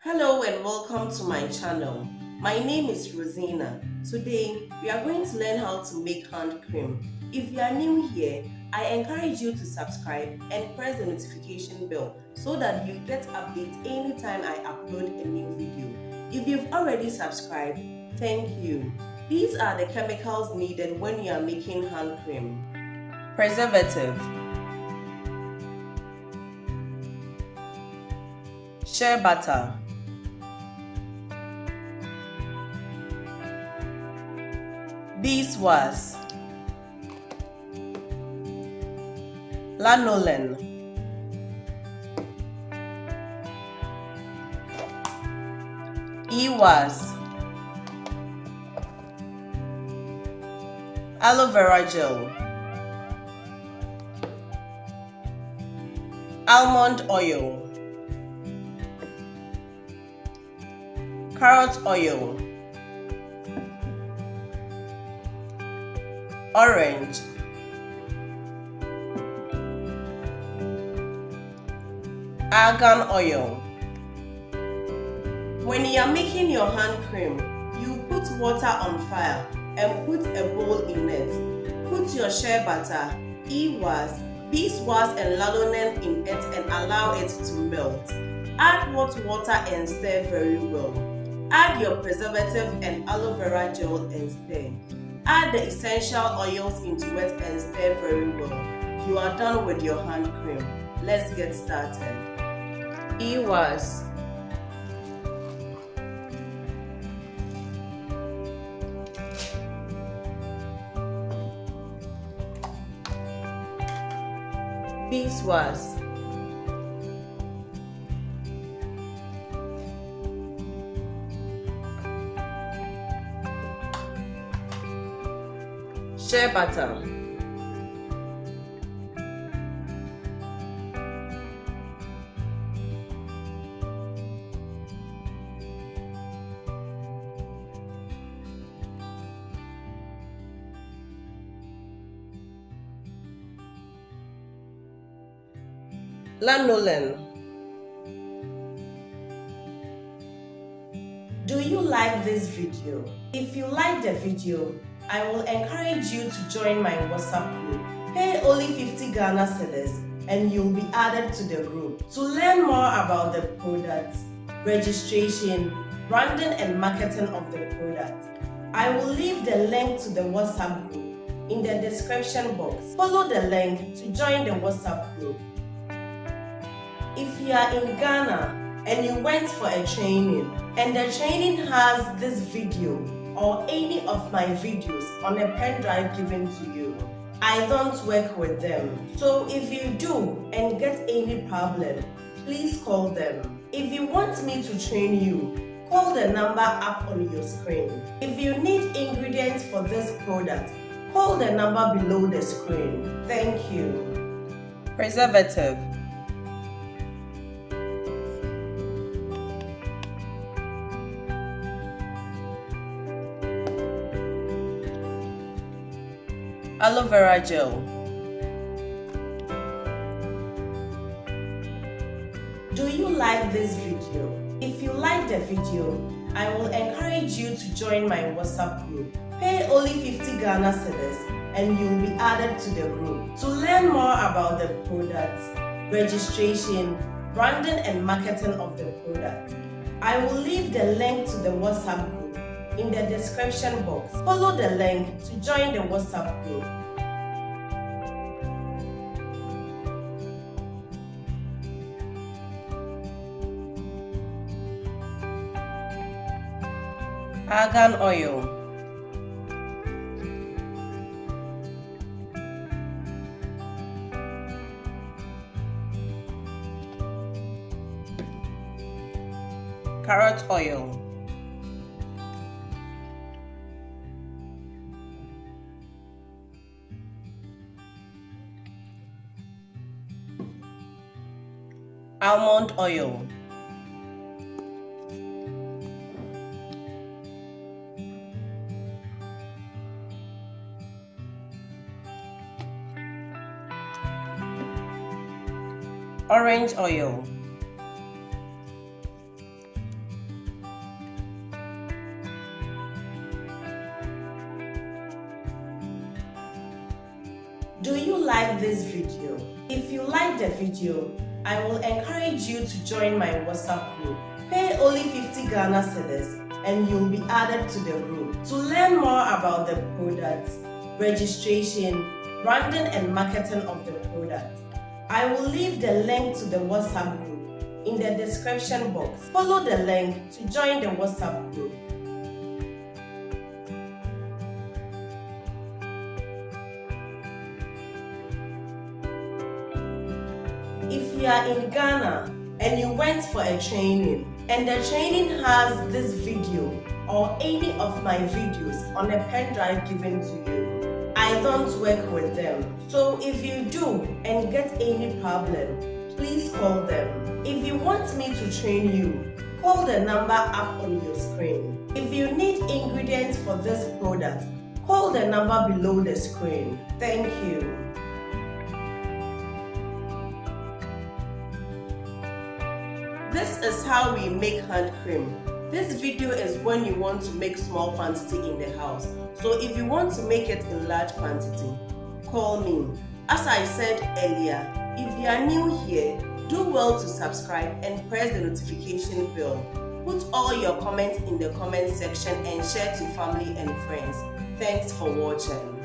Hello and welcome to my channel. My name is Rosina. Today we are going to learn how to make hand cream. If you are new here, I encourage you to subscribe and press the notification bell so that you get updates anytime I upload a new video. If you've already subscribed, thank you. These are the chemicals needed when you are making hand cream. Preservative, shea butter, Beeswax, Lanolin, Aloe vera gel, almond oil, carrot oil, orange, argan oil. When you are making your hand cream, you put water on fire and put a bowl in it. Put your shea butter, beeswax and lanolin in it and allow it to melt. Add hot water and stir very well. Add your preservative and aloe vera gel and stir. Add the essential oils into it and stir very well. You are done with your hand cream. Let's get started. Beeswax, shea butter, lanolin. Do you like this video? If you like the video, I will encourage you to join my WhatsApp group. Pay only 50 Ghana cedis and you'll be added to the group. To learn more about the products, registration, branding and marketing of the product, I will leave the link to the WhatsApp group in the description box. Follow the link to join the WhatsApp group. If you are in Ghana and you went for a training and the training has this video or any of my videos on a pen drive given to you, I don't work with them. So if you do and get any problem, please call them. If you want me to train you, call the number up on your screen. If you need ingredients for this product, call the number below the screen. Thank you. Preservative, aloe vera gel, do you like this video? If you like the video, I will encourage you to join my WhatsApp group. Pay only 50 Ghana cedis and you'll be added to the group. To learn more about the products, registration, branding and marketing of the product, I will leave the link to the WhatsApp group in the description box. Follow the link to join the WhatsApp group. Argan oil, carrot oil, almond oil, orange oil, Do you like this video? If you like the video, I will encourage you to join my WhatsApp group. Pay only 50 Ghana cedis and you'll be added to the group. To learn more about the products, registration, branding and marketing of the product, I will leave the link to the WhatsApp group in the description box. Follow the link to join the WhatsApp group. If you are in Ghana and you went for a training and the training has this video or any of my videos on a pen drive given to you, I don't work with them. So if you do and get any problem, please call them. If you want me to train you, call the number up on your screen. If you need ingredients for this product, call the number below the screen. Thank you. This is how we make hand cream. This video is when you want to make small quantity in the house. So if you want to make it in large quantity, call me. As I said earlier, if you are new here, do well to subscribe and press the notification bell. Put all your comments in the comment section and share to family and friends. Thanks for watching.